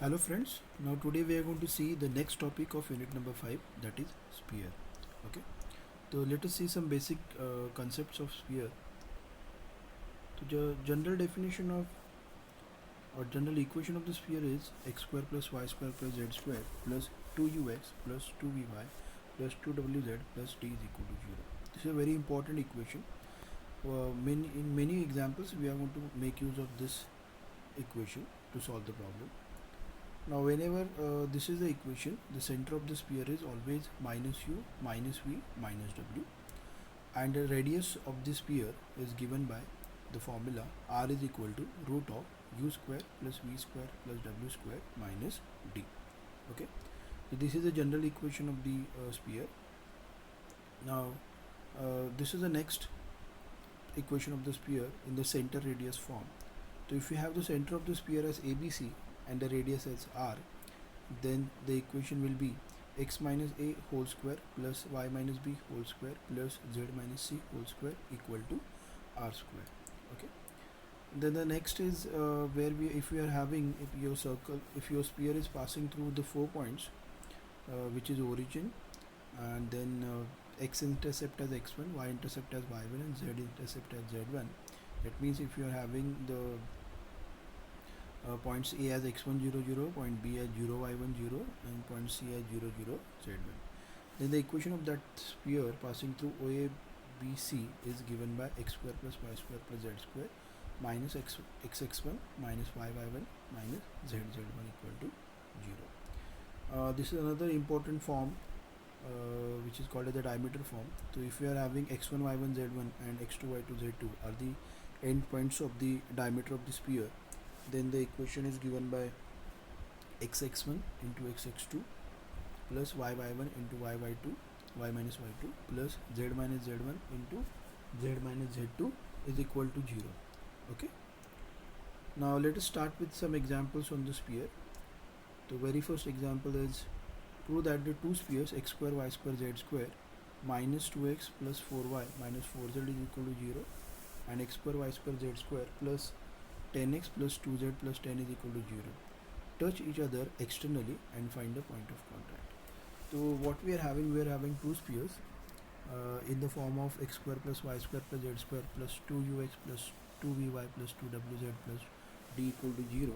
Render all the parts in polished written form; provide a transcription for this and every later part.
Hello friends, now today we are going to see the next topic of unit number 5, that is sphere. Okay, so let us see some basic concepts of sphere. So the general definition of or general equation of the sphere is x square plus y square plus z square plus 2ux plus 2vy plus 2wz plus d is equal to 0. This is a very important equation. In many examples we are going to make use of this equation to solve the problem. Now whenever this is the equation, the center of the sphere is always minus u minus v minus w, and the radius of the sphere is given by the formula r is equal to root of u square plus v square plus w square minus d. Okay, so this is the general equation of the sphere. Now this is the next equation of the sphere in the center radius form. So if you have the center of the sphere as ABC and the radius as r, then the equation will be x minus a whole square plus y minus b whole square plus z minus c whole square equal to r square. Okay, then the next is where if we are having, if your sphere is passing through the 4 points, which is origin, and then x intercept as x1, y intercept as y1, and z intercept as z1. That means if you are having the points A as x1 0 0, point B as 0 y1 0, and point C as 0 0 z1, then the equation of that sphere passing through OA BC is given by x square plus y square plus z square minus x1 minus y1 minus z1 equal to 0. This is another important form which is called as the diameter form. So if we are having x1 y1 z1 and x2 y2 z2 are the end points of the diameter of the sphere, then the equation is given by xx1 into xx2 plus yy1 into yy2 y minus y2 plus z minus z1 into z minus z2 is equal to 0. Okay, now let us start with some examples on the sphere. The very first example is prove that the two spheres x square y square z square minus 2x plus 4y minus 4z is equal to 0, and x square y square z square plus 10x plus 2z plus 10 is equal to 0 touch each other externally and find the point of contact. So what we are having two spheres in the form of x square plus y square plus z square plus 2ux plus 2vy plus 2wz plus d equal to 0.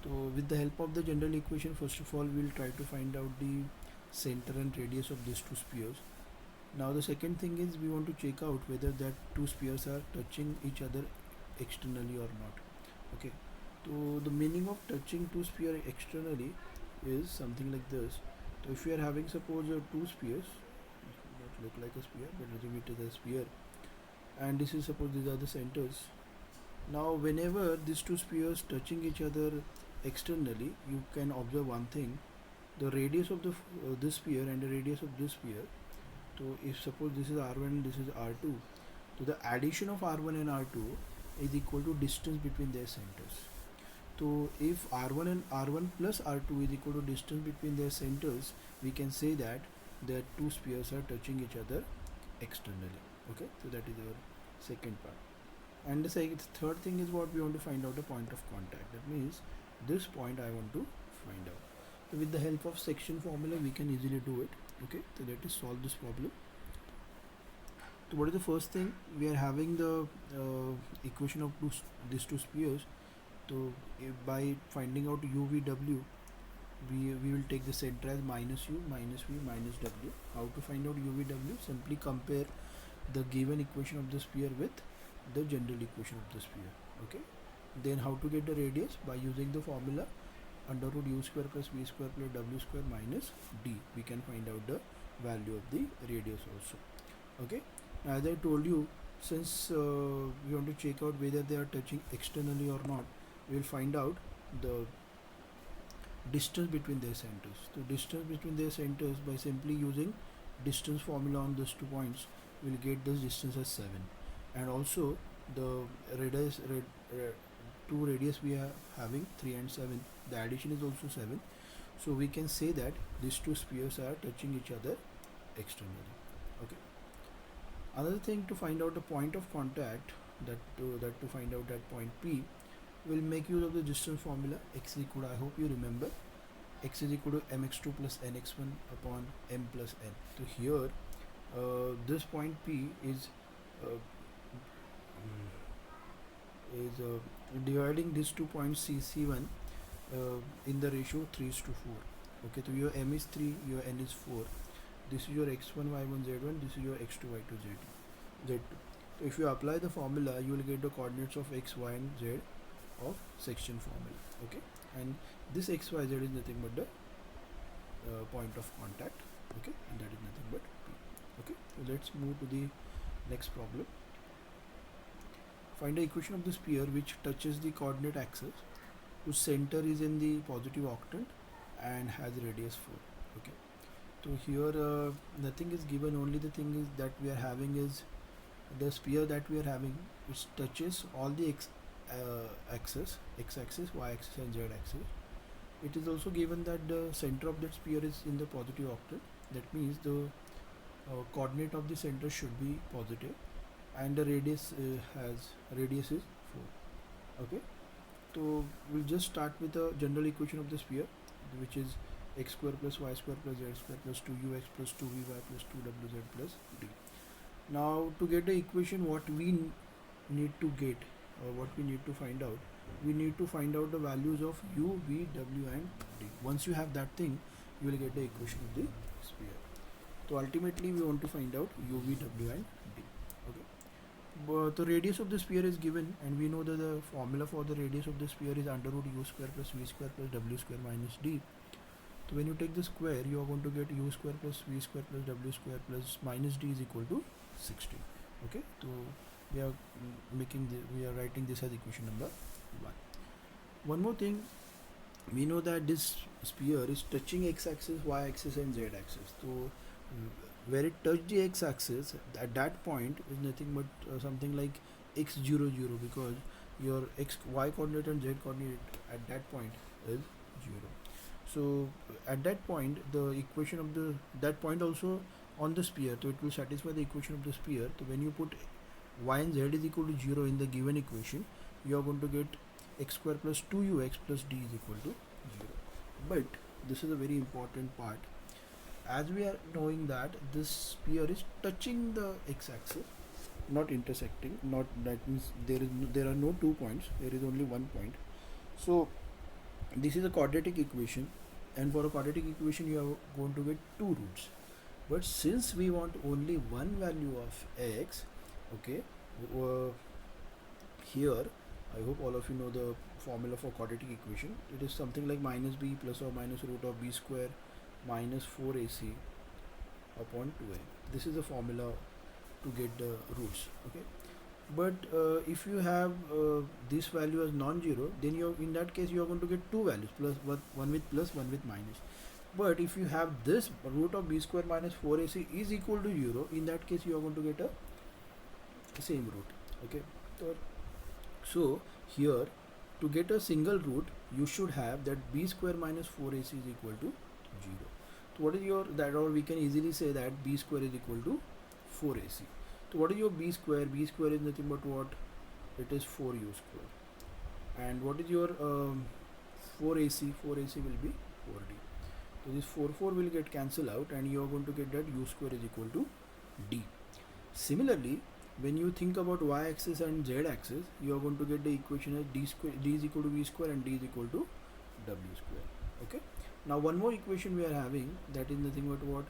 So with the help of the general equation, first of all we will try to find out the center and radius of these two spheres. Now the second thing is we want to check out whether that two spheres are touching each other externally or not. Okay, so the meaning of touching two spheres externally is something like this. So if we are having, suppose, two spheres that look like a sphere, but assume it is a sphere, and this is, suppose these are the centers. Now whenever these two spheres touching each other externally, you can observe one thing: the radius of the this sphere and the radius of this sphere. So if suppose this is r1 and this is r2, so the addition of r1 and r2 is equal to distance between their centers. So if r1 plus r2 is equal to distance between their centers, we can say that the two spheres are touching each other externally. Okay, so that is our second part. And the third thing is what we want to find out, the point of contact. That means this point I want to find out. So with the help of section formula we can easily do it. Okay, so let us solve this problem. So what is the first thing? We are having the equation of these two spheres. So by finding out UVW, we will take the center as minus u minus v minus w. How to find out UVW? Simply compare the given equation of the sphere with the general equation of the sphere. Okay, then how to get the radius? By using the formula under root u square plus v square plus w square minus d, we can find out the value of the radius also. Okay, as I told you, since we want to check out whether they are touching externally or not, we will find out the distance between their centers. So distance between their centers, by simply using distance formula on these 2 points, we will get this distance as 7, and also the radius, two radius we are having 3 and 7, the addition is also 7. So we can say that these two spheres are touching each other externally. Okay, another thing to find out the point of contact, that to find out that point P, we'll make use of the distance formula. X is equal to, I hope you remember, x is equal to mx2 plus nx1 upon m plus n. So here this point P is dividing these 2 points C1 in the ratio 3:4. Okay, so your m is 3, your n is 4. This is your x1 y1 z1, this is your x2 y2 z2. So if you apply the formula, you will get the coordinates of x, y and z of section formula. Okay, and this x, y, z is nothing but the point of contact. Okay, and that is nothing but P. Okay, so let's move to the next problem. Find the equation of the sphere which touches the coordinate axis, whose center is in the positive octant and has radius 4. Okay, so here nothing is given, only the thing is that we are having is the sphere that we are having, which touches all the axis, x-axis, y-axis and z-axis. It is also given that the center of that sphere is in the positive octant. That means the coordinate of the center should be positive, and the radius is 4. Okay, so we'll just start with the general equation of the sphere, which is x square plus y square plus z square plus 2ux plus 2vy plus 2wz plus d. Now to get the equation, what we need to get, or what we need to find out, we need to find out the values of u, v, w and d. Once you have that thing, you will get the equation of the sphere. So ultimately we want to find out u, v, w and d. Okay, but the radius of the sphere is given, and we know that the formula for the radius of the sphere is under root u square plus v square plus w square minus d. So when you take the square, you are going to get u square plus v square plus w square plus minus d is equal to 16. Okay, so we are writing this as equation number 1. One more thing, we know that this sphere is touching x-axis, y-axis and z-axis. So where it touched the x-axis, at that point is nothing but something like x0, 0, because your y coordinate and z coordinate at that point is 0. So at that point, the equation of that point also on the sphere, so it will satisfy the equation of the sphere. So when you put y and z is equal to 0 in the given equation, you are going to get x square plus 2ux plus d is equal to 0. But this is a very important part, as we are knowing that this sphere is touching the x-axis, not intersecting. Not that means there are no 2 points, there is only 1 point. So this is a quadratic equation, and for a quadratic equation you are going to get 2 roots. But since we want only one value of x, okay, here I hope all of you know the formula for quadratic equation. It is something like minus b plus or minus root of b square minus 4ac upon 2a. This is the formula to get the roots. Okay, but if you have this value as non-zero, then you in that case you are going to get two values, plus one with plus, one with minus. But if you have this root of b square minus 4ac is equal to 0, in that case you are going to get a same root. Okay, so here to get a single root, you should have that b square minus 4ac is equal to 0. So what is your that, or we can easily say that b square is equal to 4ac. So what is your b square? B square is nothing but what? It is 4u square. And what is your 4ac? 4ac will be 4d. So this 4 will get cancelled out, and you are going to get that u square is equal to d. Similarly, when you think about y-axis and z-axis, you are going to get the equation as d is equal to v square and d is equal to w square. Okay. Now one more equation we are having, that is nothing but what?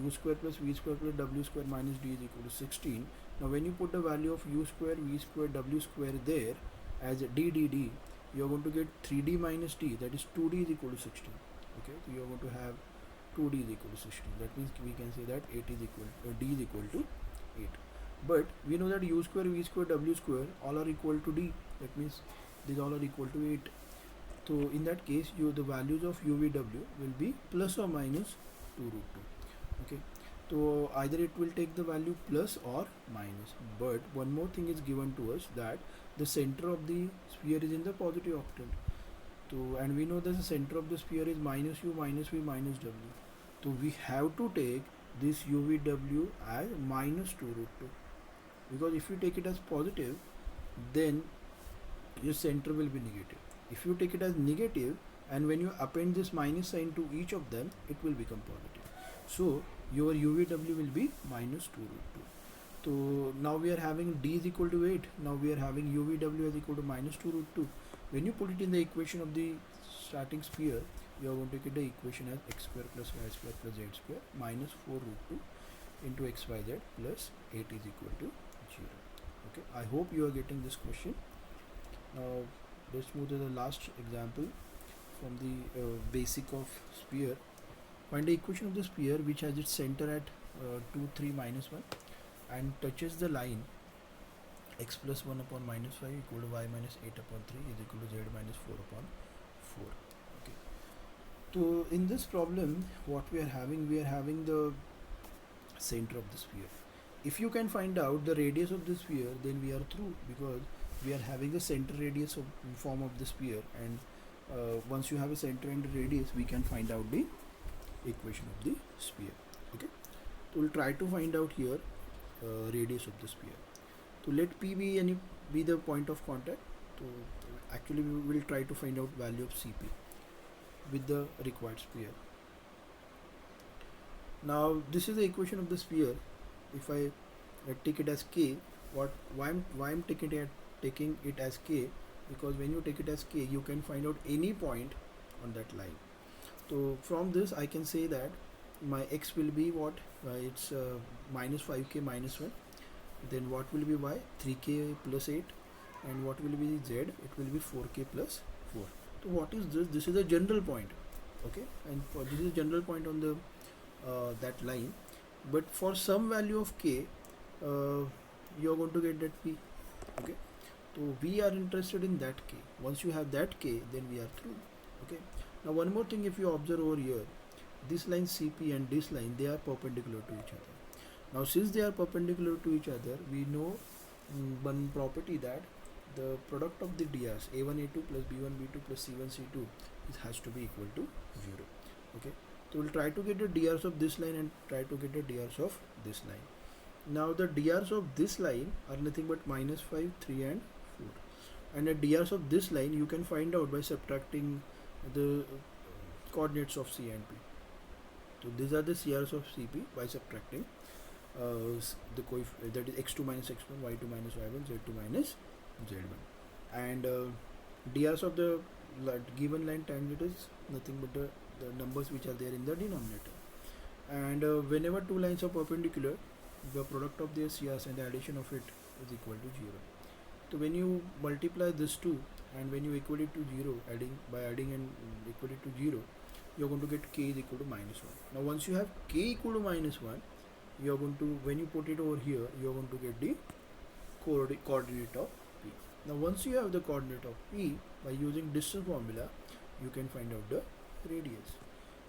U square plus v square plus w square minus d is equal to 16. Now when you put the value of u square, v square, w square there as d, you are going to get 3d minus d, that is 2d is equal to 16. Okay, so you are going to have 2d is equal to 16. That means we can say that 8 is equal d is equal to 8. But we know that u square, v square, w square all are equal to d. That means these all are equal to 8. So in that case, the values of u, v, w will be plus or minus 2 root 2. Okay, so either it will take the value plus or minus. But one more thing is given to us, that the center of the sphere is in the positive octant. So, and we know that the center of the sphere is minus u, minus v, minus w. So we have to take this u, v, w as minus 2 root 2. Because if you take it as positive, then your center will be negative. If you take it as negative, and when you append this minus sign to each of them, it will become positive. So your UVW will be minus 2 root 2. So now we are having d is equal to 8. Now we are having UVW is equal to minus 2 root 2. When you put it in the equation of the starting sphere, you are going to get the equation as x square plus y square plus z square minus 4 root 2 into xyz plus 8 is equal to 0. Okay, I hope you are getting this question. Now let's move to the last example from the basic of sphere. Find the equation of the sphere which has its center at 2, 3, minus 1 and touches the line x plus 1 upon minus 5 equal to y minus 8 upon 3 is equal to z minus 4 upon 4. Okay. So in this problem, what we are having the center of the sphere. If you can find out the radius of the sphere, then we are through, because we are having the center radius of form of the sphere, and once you have a center and radius, we can find out the equation of the sphere. Okay, so we'll try to find out here radius of the sphere. So let P be the point of contact. So actually we will try to find out value of Cp with the required sphere. Now this is the equation of the sphere. If I take it as k, why I'm taking it as k, because when you take it as k, you can find out any point on that line. So from this I can say that my x will be what? It's minus 5k minus 1. Then what will be y? 3k plus 8. And what will be z? It will be 4k plus 4. So what is this? This is a general point. Okay, and this is a general point on the that line. But for some value of k, you are going to get that p. Okay, so we are interested in that k. Once you have that k, then we are through. Okay. Now one more thing, if you observe over here, this line CP and this line, they are perpendicular to each other. Now since they are perpendicular to each other, we know one property, that the product of the drs a1 a2 plus b1 b2 plus c1 c2 it has to be equal to 0. Okay, so we'll try to get the drs of this line and try to get the drs of this line. Now the drs of this line are nothing but minus 5, 3 and 4, and the drs of this line you can find out by subtracting the coordinates of C and P. So these are the CRs of CP by subtracting that is x2 minus x1, y2 minus y1, z2 minus z1, and drs of the given line tangent is nothing but the numbers which are there in the denominator. And whenever two lines are perpendicular, the product of their CRs and the addition of it is equal to 0. So when you multiply this two and when you equal it to 0, by adding and equal it to 0, you are going to get k is equal to minus 1. Now once you have k equal to minus 1, you are going to, when you put it over here, you are going to get the coordinate of p. Now once you have the coordinate of p, by using distance formula, you can find out the radius.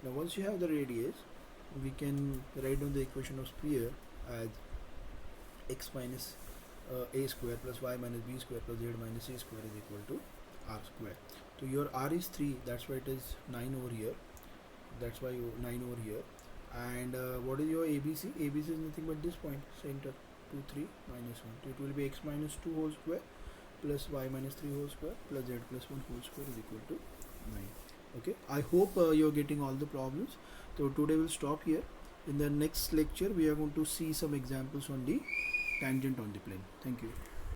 Now once you have the radius, we can write down the equation of sphere as x minus a square plus y minus b square plus z minus c square is equal to r square. So your r is 3, that's why it is 9 over here. That's why 9 over here. And what is your ABC? ABC is nothing but this point, center, 2, 3, minus 1. So it will be x minus 2 whole square plus y minus 3 whole square plus z plus 1 whole square is equal to 9. Okay, I hope you're getting all the problems. So today we'll stop here. In the next lecture, we are going to see some examples on the tangent on the plane. Thank you.